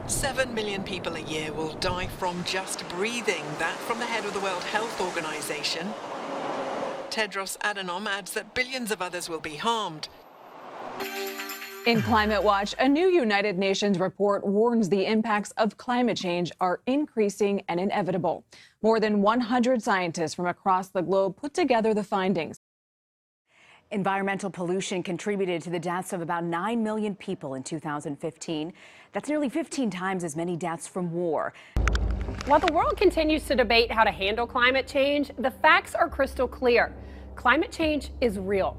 7 million people a year will die from just breathing. That from the head of the World Health Organization. Tedros Adhanom adds that billions of others will be harmed. In Climate Watch, a new United Nations report warns the impacts of climate change are increasing and inevitable. More than 100 scientists from across the globe put together the findings. Environmental pollution contributed to the deaths of about 9 million people in 2015. That's nearly 15 times as many deaths from war. While the world continues to debate how to handle climate change, the facts are crystal clear. Climate change is real.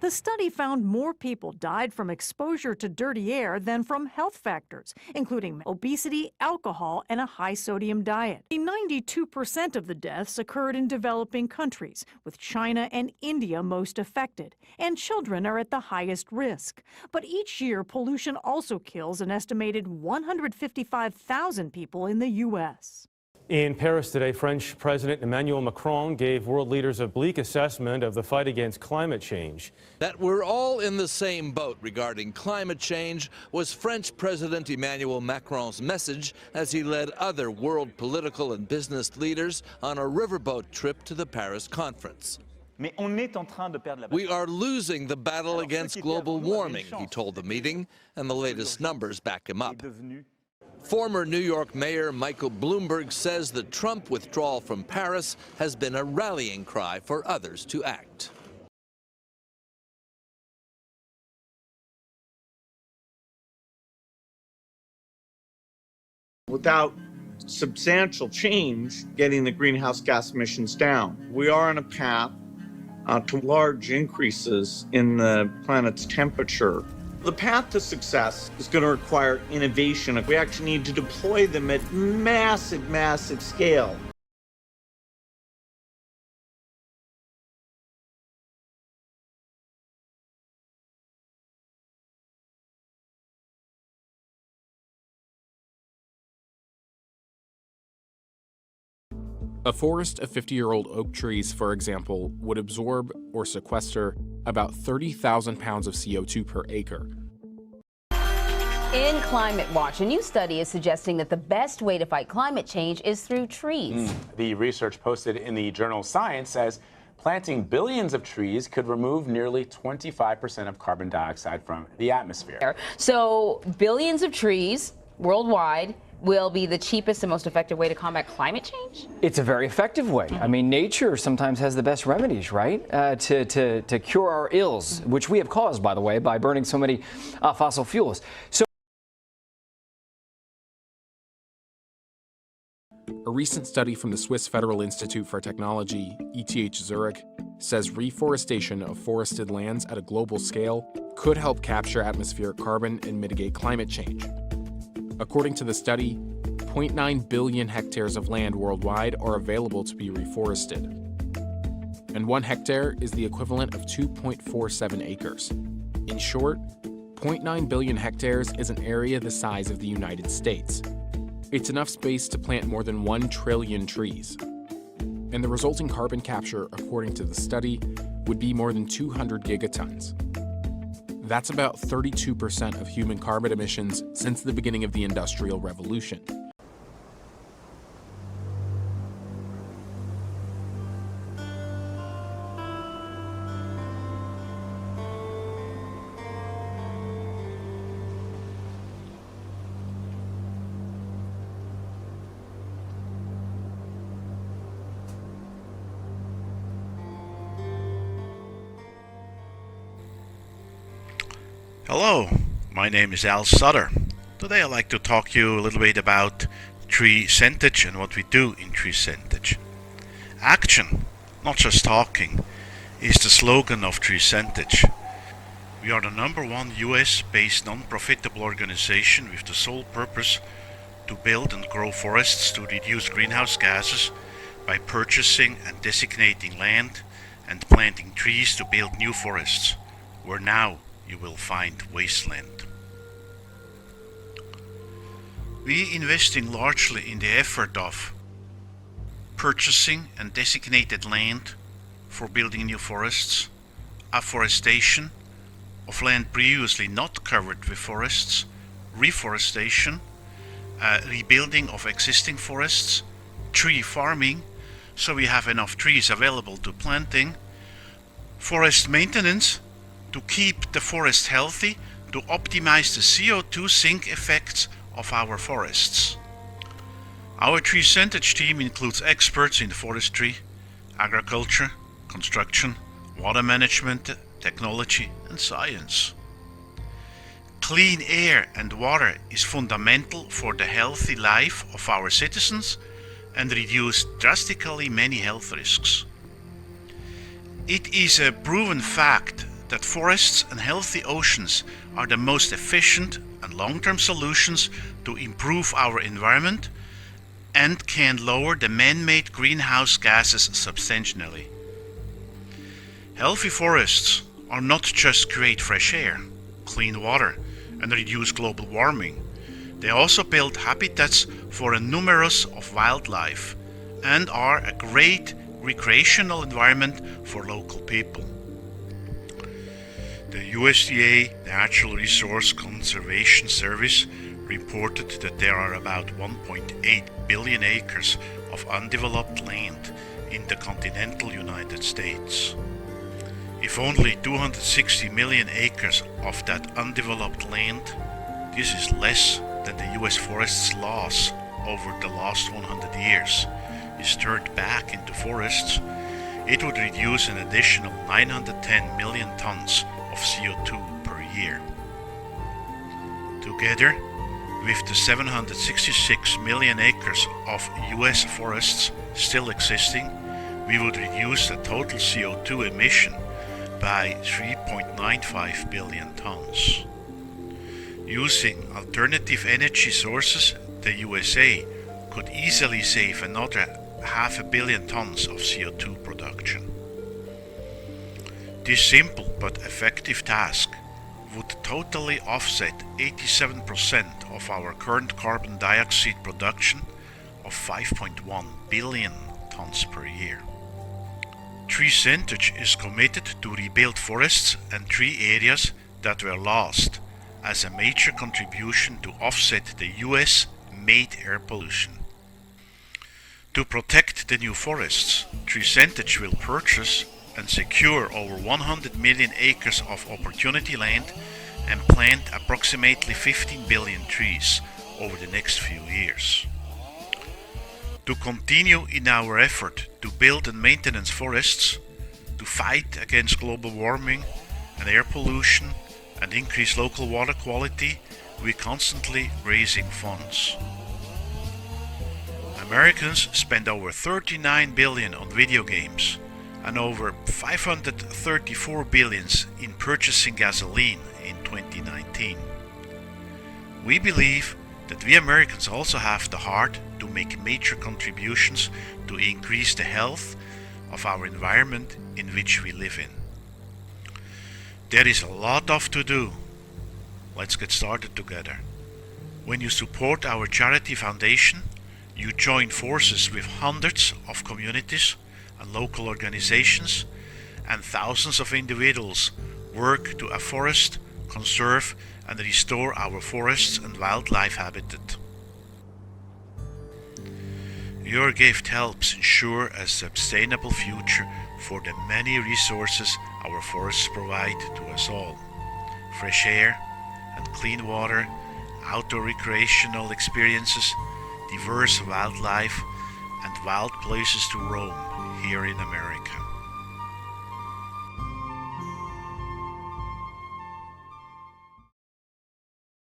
The study found more people died from exposure to dirty air than from health factors, including obesity, alcohol, and a high-sodium diet. 92% of the deaths occurred in developing countries, with China and India most affected, and children are at the highest risk. But each year, pollution also kills an estimated 155,000 people in the U.S. In Paris today, French President Emmanuel Macron gave world leaders a bleak assessment of the fight against climate change. That we're all in the same boat regarding climate change was French President Emmanuel Macron's message as he led other world political and business leaders on a riverboat trip to the Paris conference. We are losing the battle against global warming, he told the meeting, and the latest numbers back him up. Former New York Mayor Michael Bloomberg says the Trump withdrawal from Paris has been a rallying cry for others to act. Without substantial change getting the greenhouse gas emissions down, we are on a path to large increases in the planet's temperature. The path to success is going to require innovation. We actually need to deploy them at massive, massive scale. A forest of 50-year-old oak trees, for example, would absorb or sequester about 30,000 pounds of CO2 per acre. In Climate Watch, a new study is suggesting that the best way to fight climate change is through trees. The research posted in the journal Science says planting billions of trees could remove nearly 25% of carbon dioxide from the atmosphere. So billions of trees worldwide will be the cheapest and most effective way to combat climate change? It's a very effective way. I mean, nature sometimes has the best remedies, right? To cure our ills, which we have caused, by the way, by burning so many fossil fuels. So a recent study from the Swiss Federal Institute for Technology, ETH Zurich, says reforestation of forested lands at a global scale could help capture atmospheric carbon and mitigate climate change. According to the study, 0.9 billion hectares of land worldwide are available to be reforested. And 1 hectare is the equivalent of 2.47 acres. In short, 0.9 billion hectares is an area the size of the United States. It's enough space to plant more than 1 trillion trees. And the resulting carbon capture, according to the study, would be more than 200 gigatons. That's about 32% of human carbon emissions since the beginning of the Industrial Revolution. Hello, my name is Al Sutter. Today I'd like to talk to you a little bit about TreeCentage and what we do in TreeCentage. Action, not just talking, is the slogan of TreeCentage. We are the #1 US-based non-profitable organization with the sole purpose to build and grow forests to reduce greenhouse gases by purchasing and designating land and planting trees to build new forests, where now you will find wasteland. We investing largely in the effort of purchasing and designated land for building new forests, afforestation of land previously not covered with forests, reforestation, rebuilding of existing forests, tree farming, so we have enough trees available to planting, forest maintenance, to keep the forest healthy, to optimize the CO2 sink effects of our forests. Our TreeCentage team includes experts in forestry, agriculture, construction, water management, technology and science. Clean air and water is fundamental for the healthy life of our citizens and reduce drastically many health risks. It is a proven fact that forests and healthy oceans are the most efficient and long-term solutions to improve our environment and can lower the man-made greenhouse gases substantially. Healthy forests are not just create fresh air, clean water, and reduce global warming. They also build habitats for a numerous of wildlife and are a great recreational environment for local people. The USDA Natural Resource Conservation Service reported that there are about 1.8 billion acres of undeveloped land in the continental United States. If only 260 million acres of that undeveloped land, this is less than the US forest's loss over the last 100 years, is turned back into forests, it would reduce an additional 910 million tons of CO2 per year. Together, with the 766 million acres of US forests still existing, we would reduce the total CO2 emission by 3.95 billion tons. Using alternative energy sources, the USA could easily save another 500 million tons of CO2 production. This simple but effective task would totally offset 87% of our current carbon dioxide production of 5.1 billion tons per year. TreeCentage is committed to rebuild forests and tree areas that were lost as a major contribution to offset the US-made air pollution. To protect the new forests, TreeCentage will purchase and secure over 100 million acres of opportunity land and plant approximately 15 billion trees over the next few years. To continue in our effort to build and maintain forests, to fight against global warming and air pollution and increase local water quality, we're constantly raising funds. Americans spend over $39 billion on video games and over $534 billion in purchasing gasoline in 2019. We believe that we Americans also have the heart to make major contributions to increase the health of our environment in which we live in. There is a lot of to do. Let's get started together. When you support our charity foundation, you join forces with hundreds of communities and local organizations, and thousands of individuals work to afforest, conserve, and restore our forests and wildlife habitat. Your gift helps ensure a sustainable future for the many resources our forests provide to us all. Fresh air and clean water, outdoor recreational experiences, diverse wildlife, and wild places to roam here in America.